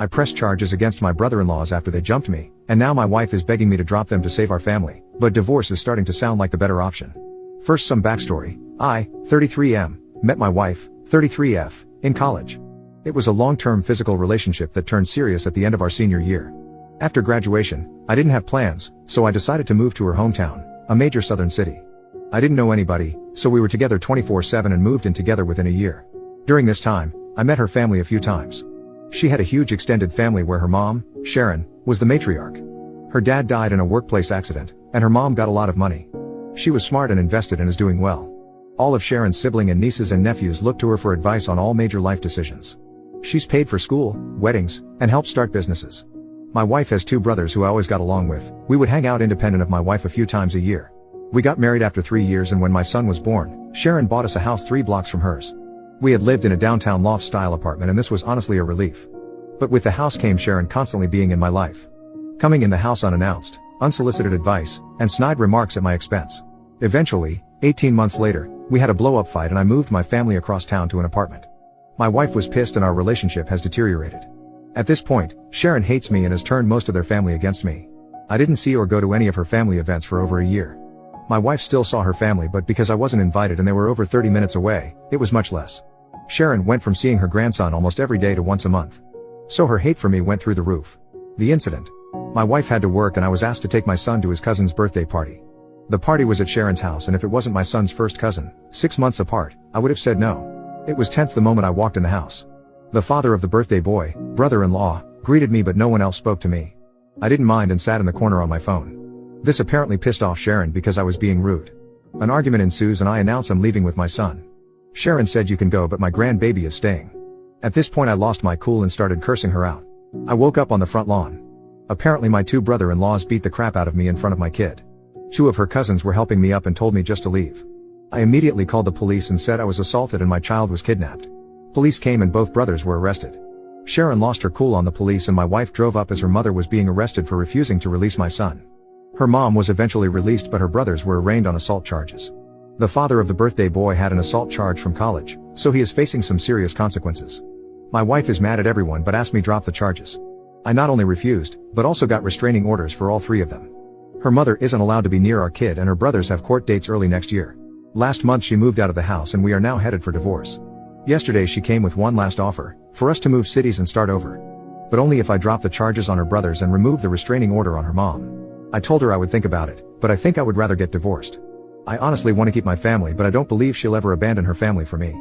I pressed charges against my brother-in-laws after they jumped me, and now my wife is begging me to drop them to save our family, but divorce is starting to sound like the better option. First, some backstory. I, 33M, met my wife, 33F, in college. It was a long-term physical relationship that turned serious at the end of our senior year. After graduation, I didn't have plans, so I decided to move to her hometown, a major southern city. I didn't know anybody, so we were together 24/7 and moved in together within a year. During this time, I met her family a few times. She had a huge extended family where her mom, Sharon, was the matriarch. Her dad died in a workplace accident, and her mom got a lot of money. She was smart and invested and is doing well. All of Sharon's siblings and nieces and nephews look to her for advice on all major life decisions. She's paid for school, weddings, and helped start businesses. My wife has 2 brothers who I always got along with. We would hang out independent of my wife a few times a year. We got married after 3 years, and when my son was born, Sharon bought us a house 3 blocks from hers. We had lived in a downtown loft-style apartment, and this was honestly a relief. But with the house came Sharon constantly being in my life. Coming in the house unannounced, unsolicited advice, and snide remarks at my expense. Eventually, 18 months later, we had a blow-up fight and I moved my family across town to an apartment. My wife was pissed and our relationship has deteriorated. At this point, Sharon hates me and has turned most of their family against me. I didn't see or go to any of her family events for over a year. My wife still saw her family, but because I wasn't invited and they were over 30 minutes away, it was much less. Sharon went from seeing her grandson almost every day to once a month. So her hate for me went through the roof. The incident. My wife had to work and I was asked to take my son to his cousin's birthday party. The party was at Sharon's house, and if it wasn't my son's first cousin, 6 months apart, I would have said no. It was tense the moment I walked in the house. The father of the birthday boy, brother-in-law, greeted me, but no one else spoke to me. I didn't mind and sat in the corner on my phone. This apparently pissed off Sharon because I was being rude. An argument ensues and I announce I'm leaving with my son. Sharon said, "You can go, but my grandbaby is staying." At this point I lost my cool and started cursing her out. I woke up on the front lawn. Apparently my 2 brother-in-laws beat the crap out of me in front of my kid. 2 of her cousins were helping me up and told me just to leave. I immediately called the police and said I was assaulted and my child was kidnapped. Police came and both brothers were arrested. Sharon lost her cool on the police and my wife drove up as her mother was being arrested for refusing to release my son. Her mom was eventually released, but her brothers were arraigned on assault charges. The father of the birthday boy had an assault charge from college, so he is facing some serious consequences. My wife is mad at everyone but asked me drop the charges. I not only refused, but also got restraining orders for all 3 of them. Her mother isn't allowed to be near our kid and her brothers have court dates early next year. Last month she moved out of the house and we are now headed for divorce. Yesterday she came with one last offer, for us to move cities and start over. But only if I drop the charges on her brothers and remove the restraining order on her mom. I told her I would think about it, but I think I would rather get divorced. I honestly want to keep my family, but I don't believe she'll ever abandon her family for me.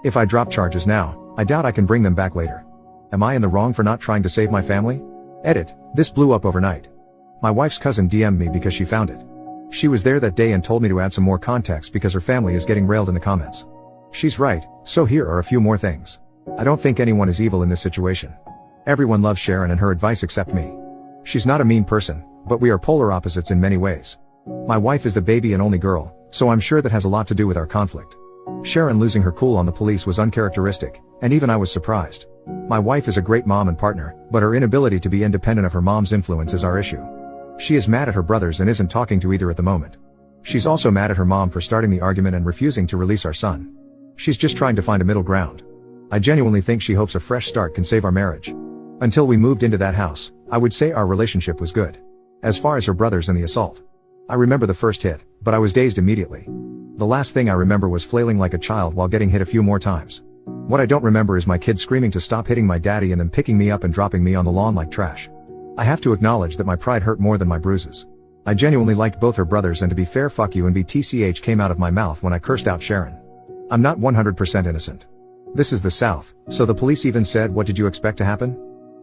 If I drop charges now, I doubt I can bring them back later. Am I in the wrong for not trying to save my family? Edit. This blew up overnight. My wife's cousin DM'd me because she found it. She was there that day and told me to add some more context because her family is getting railed in the comments. She's right, so here are a few more things. I don't think anyone is evil in this situation. Everyone loves Sharon and her advice except me. She's not a mean person, but we are polar opposites in many ways. My wife is the baby and only girl, so I'm sure that has a lot to do with our conflict. Sharon losing her cool on the police was uncharacteristic, and even I was surprised. My wife is a great mom and partner, but her inability to be independent of her mom's influence is our issue. She is mad at her brothers and isn't talking to either at the moment. She's also mad at her mom for starting the argument and refusing to release our son. She's just trying to find a middle ground. I genuinely think she hopes a fresh start can save our marriage. Until we moved into that house, I would say our relationship was good. As far as her brothers and the assault, I remember the first hit, but I was dazed immediately. The last thing I remember was flailing like a child while getting hit a few more times. What I don't remember is my kids screaming to stop hitting my daddy and then picking me up and dropping me on the lawn like trash. I have to acknowledge that my pride hurt more than my bruises. I genuinely liked both her brothers, and to be fair, fuck you and BTCH came out of my mouth when I cursed out Sharon. I'm not 100% innocent. This is the South, so the police even said, "What did you expect to happen?"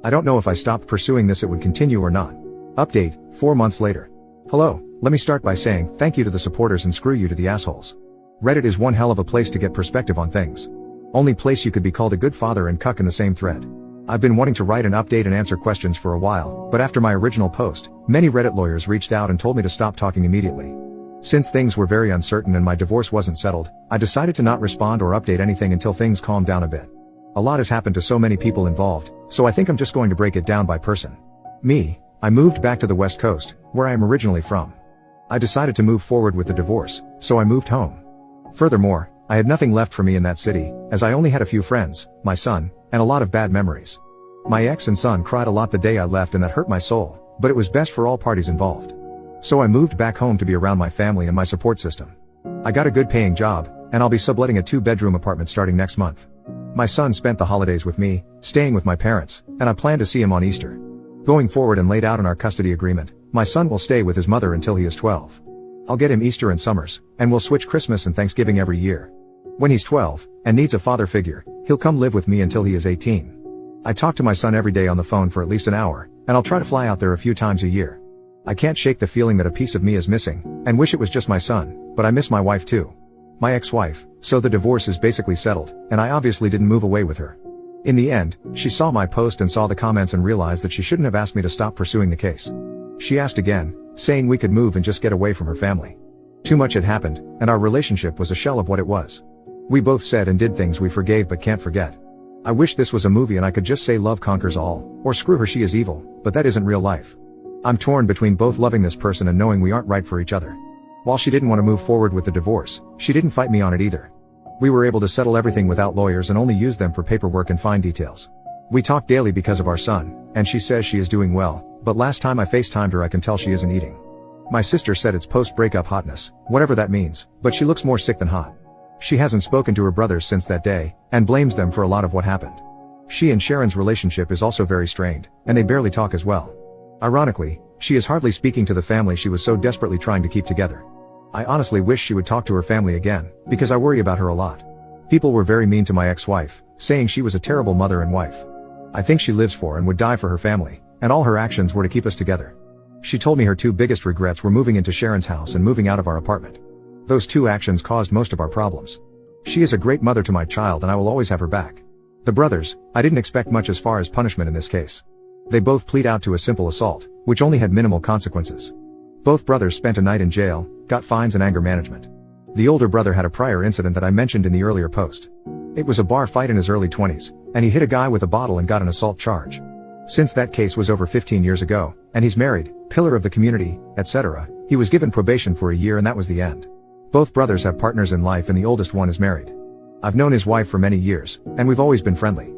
I don't know if I stopped pursuing this it would continue or not. Update, 4 months later. Hello, let me start by saying thank you to the supporters and screw you to the assholes. Reddit is one hell of a place to get perspective on things. Only place you could be called a good father and cuck in the same thread. I've been wanting to write an update and answer questions for a while, but after my original post, many Reddit lawyers reached out and told me to stop talking immediately. Since things were very uncertain and my divorce wasn't settled, I decided to not respond or update anything until things calmed down a bit. A lot has happened to so many people involved, so I think I'm just going to break it down by person. Me, I moved back to the West Coast, where I am originally from. I decided to move forward with the divorce, so I moved home. Furthermore, I had nothing left for me in that city, as I only had a few friends, my son, and a lot of bad memories. My ex and son cried a lot the day I left and that hurt my soul, but it was best for all parties involved. So I moved back home to be around my family and my support system. I got a good paying job, and I'll be subletting a 2-bedroom apartment starting next month. My son spent the holidays with me, staying with my parents, and I plan to see him on Easter. Going forward and laid out in our custody agreement, my son will stay with his mother until he is 12. I'll get him Easter and summers, and we'll switch Christmas and Thanksgiving every year. When he's 12, and needs a father figure, he'll come live with me until he is 18. I talk to my son every day on the phone for at least an hour, and I'll try to fly out there a few times a year. I can't shake the feeling that a piece of me is missing, and wish it was just my son, but I miss my wife too. My ex-wife, so the divorce is basically settled, and I obviously didn't move away with her. In the end, she saw my post and saw the comments and realized that she shouldn't have asked me to stop pursuing the case. She asked again, saying we could move and just get away from her family. Too much had happened, and our relationship was a shell of what it was. We both said and did things we forgave but can't forget. I wish this was a movie and I could just say love conquers all, or screw her she is evil, but that isn't real life. I'm torn between both loving this person and knowing we aren't right for each other. While she didn't want to move forward with the divorce, she didn't fight me on it either. We were able to settle everything without lawyers and only use them for paperwork and fine details. We talk daily because of our son, and she says she is doing well, but last time I FaceTimed her I can tell she isn't eating. My sister said it's post-breakup hotness, whatever that means, but she looks more sick than hot. She hasn't spoken to her brothers since that day, and blames them for a lot of what happened. She and Sharon's relationship is also very strained, and they barely talk as well. Ironically, she is hardly speaking to the family she was so desperately trying to keep together. I honestly wish she would talk to her family again, because I worry about her a lot. People were very mean to my ex-wife, saying she was a terrible mother and wife. I think she lives for and would die for her family, and all her actions were to keep us together. She told me her 2 biggest regrets were moving into Sharon's house and moving out of our apartment. Those 2 actions caused most of our problems. She is a great mother to my child and I will always have her back. The brothers, I didn't expect much as far as punishment in this case. They both plead out to a simple assault, which only had minimal consequences. Both brothers spent a night in jail, got fines and anger management. The older brother had a prior incident that I mentioned in the earlier post. It was a bar fight in his early 20s, and he hit a guy with a bottle and got an assault charge. Since that case was over 15 years ago, and he's married, pillar of the community, etc., he was given probation for a year and that was the end. Both brothers have partners in life and the oldest one is married. I've known his wife for many years, and we've always been friendly.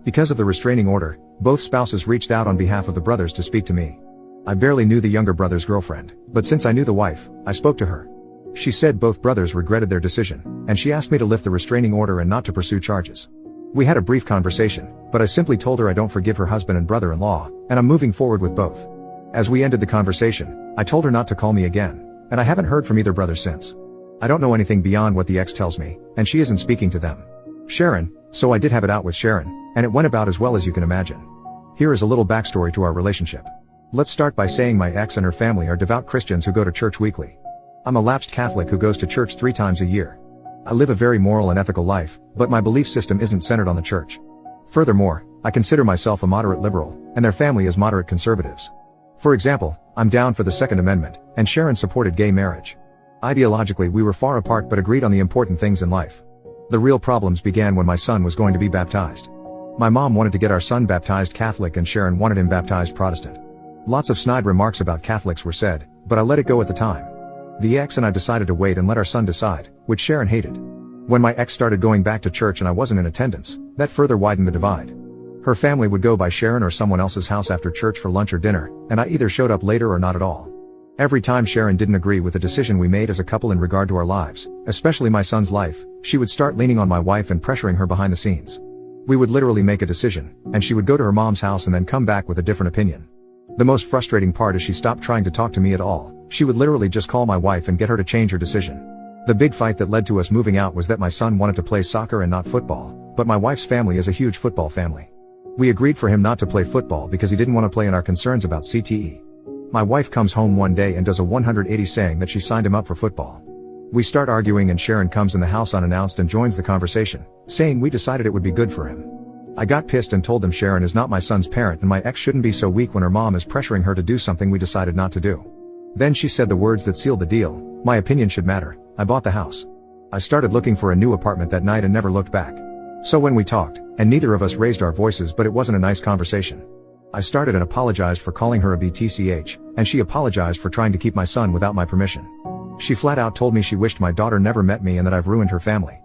Because of the restraining order, both spouses reached out on behalf of the brothers to speak to me. I barely knew the younger brother's girlfriend, but since I knew the wife, I spoke to her. She said both brothers regretted their decision, and she asked me to lift the restraining order and not to pursue charges. We had a brief conversation, but I simply told her I don't forgive her husband and brother-in-law, and I'm moving forward with both. As we ended the conversation, I told her not to call me again, and I haven't heard from either brother since. I don't know anything beyond what the ex tells me, and she isn't speaking to them. Sharon, so I did have it out with Sharon, and it went about as well as you can imagine. Here is a little backstory to our relationship. Let's start by saying my ex and her family are devout Christians who go to church weekly. I'm a lapsed Catholic who goes to church 3 times a year. I live a very moral and ethical life, but my belief system isn't centered on the church. Furthermore, I consider myself a moderate liberal, and their family is moderate conservatives. For example, I'm down for the Second Amendment, and Sharon supported gay marriage. Ideologically we were far apart but agreed on the important things in life. The real problems began when my son was going to be baptized. My mom wanted to get our son baptized Catholic and Sharon wanted him baptized Protestant. Lots of snide remarks about Catholics were said, but I let it go at the time. The ex and I decided to wait and let our son decide, which Sharon hated. When my ex started going back to church and I wasn't in attendance, that further widened the divide. Her family would go by Sharon or someone else's house after church for lunch or dinner, and I either showed up later or not at all. Every time Sharon didn't agree with the decision we made as a couple in regard to our lives, especially my son's life, she would start leaning on my wife and pressuring her behind the scenes. We would literally make a decision, and she would go to her mom's house and then come back with a different opinion. The most frustrating part is she stopped trying to talk to me at all. She would literally just call my wife and get her to change her decision. The big fight that led to us moving out was that my son wanted to play soccer and not football, but my wife's family is a huge football family. We agreed for him not to play football because he didn't want to play in our concerns about CTE. My wife comes home one day and does a 180 saying that she signed him up for football. We start arguing and Sharon comes in the house unannounced and joins the conversation, saying we decided it would be good for him. I got pissed and told them Sharon is not my son's parent and my ex shouldn't be so weak when her mom is pressuring her to do something we decided not to do. Then she said the words that sealed the deal, my opinion should matter. I bought the house. I started looking for a new apartment that night and never looked back. So when we talked, and neither of us raised our voices but it wasn't a nice conversation. I started and apologized for calling her a BTCH, and she apologized for trying to keep my son without my permission. She flat out told me she wished my daughter never met me and that I've ruined her family.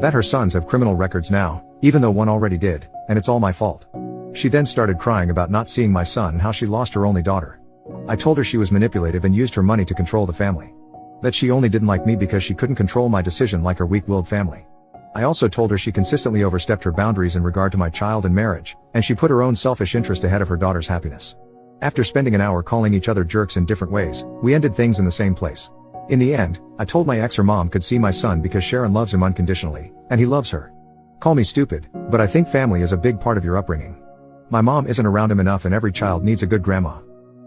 That her sons have criminal records now, even though one already did, and it's all my fault. She then started crying about not seeing my son and how she lost her only daughter. I told her she was manipulative and used her money to control the family. That she only didn't like me because she couldn't control my decision like her weak-willed family. I also told her she consistently overstepped her boundaries in regard to my child and marriage, and she put her own selfish interest ahead of her daughter's happiness. After spending an hour calling each other jerks in different ways, we ended things in the same place. In the end, I told my ex her mom could see my son because Sharon loves him unconditionally, and he loves her. Call me stupid, but I think family is a big part of your upbringing. My mom isn't around him enough and every child needs a good grandma.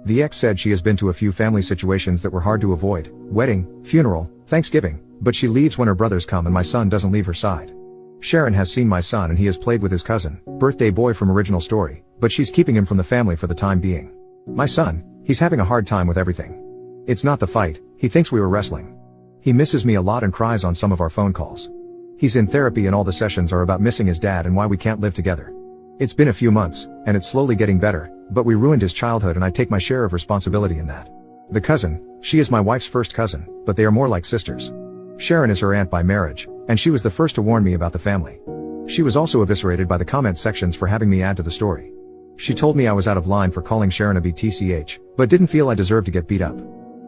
The ex said she has been to a few family situations that were hard to avoid: wedding, funeral, Thanksgiving, but she leaves when her brothers come and my son doesn't leave her side. Sharon has seen my son and he has played with his cousin, birthday boy from original story, but she's keeping him from the family for the time being. My son, he's having a hard time with everything. It's not the fight, he thinks we were wrestling. He misses me a lot and cries on some of our phone calls. He's in therapy and all the sessions are about missing his dad and why we can't live together. It's been a few months, and it's slowly getting better, but we ruined his childhood and I take my share of responsibility in that. The cousin, she is my wife's first cousin, but they are more like sisters. Sharon is her aunt by marriage, and she was the first to warn me about the family. She was also eviscerated by the comment sections for having me add to the story. She told me I was out of line for calling Sharon a BTCH, but didn't feel I deserved to get beat up.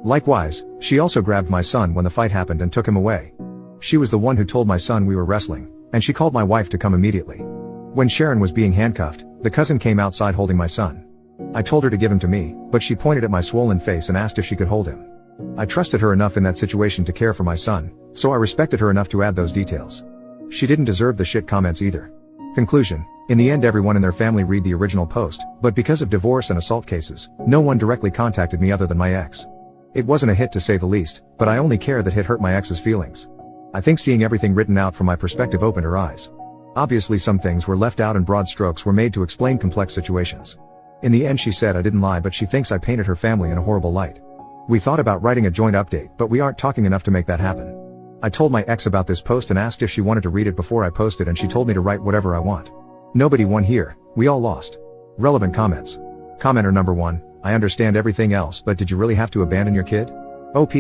Likewise, she also grabbed my son when the fight happened and took him away. She was the one who told my son we were wrestling, and she called my wife to come immediately. When Sharon was being handcuffed, the cousin came outside holding my son. I told her to give him to me, but she pointed at my swollen face and asked if she could hold him. I trusted her enough in that situation to care for my son, so I respected her enough to add those details. She didn't deserve the shit comments either. Conclusion: in the end everyone in their family read the original post, but because of divorce and assault cases, no one directly contacted me other than my ex. It wasn't a hit to say the least, but I only care that hit hurt my ex's feelings. I think seeing everything written out from my perspective opened her eyes. Obviously some things were left out and broad strokes were made to explain complex situations. In the end she said I didn't lie, but she thinks I painted her family in a horrible light. We thought about writing a joint update, but we aren't talking enough to make that happen. I told my ex about this post and asked if she wanted to read it before I posted, and she told me to write whatever I want. Nobody won here, we all lost. Relevant comments. Commenter number 1, I understand everything else, but did you really have to abandon your kid? OP,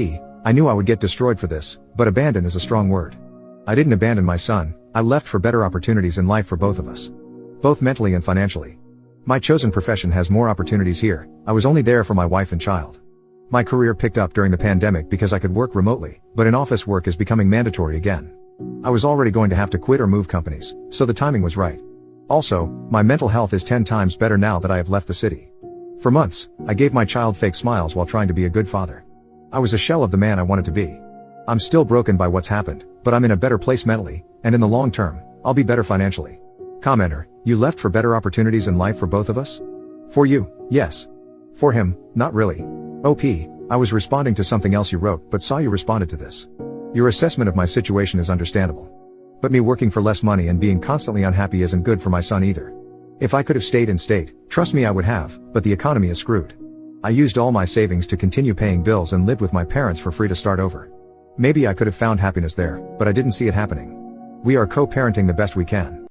I knew I would get destroyed for this, but abandon is a strong word. I didn't abandon my son, I left for better opportunities in life for both of us. Both mentally and financially. My chosen profession has more opportunities here, I was only there for my wife and child. My career picked up during the pandemic because I could work remotely, but in-office work is becoming mandatory again. I was already going to have to quit or move companies, so the timing was right. Also, my mental health is 10 times better now that I have left the city. For months, I gave my child fake smiles while trying to be a good father. I was a shell of the man I wanted to be. I'm still broken by what's happened, but I'm in a better place mentally, and in the long term, I'll be better financially. Commenter, you left for better opportunities in life for both of us? For you, yes. For him, not really. OP, I was responding to something else you wrote, but saw you responded to this. Your assessment of my situation is understandable. But me working for less money and being constantly unhappy isn't good for my son either. If I could have stayed in state, trust me I would have, but the economy is screwed. I used all my savings to continue paying bills and lived with my parents for free to start over. Maybe I could have found happiness there, but I didn't see it happening. We are co-parenting the best we can.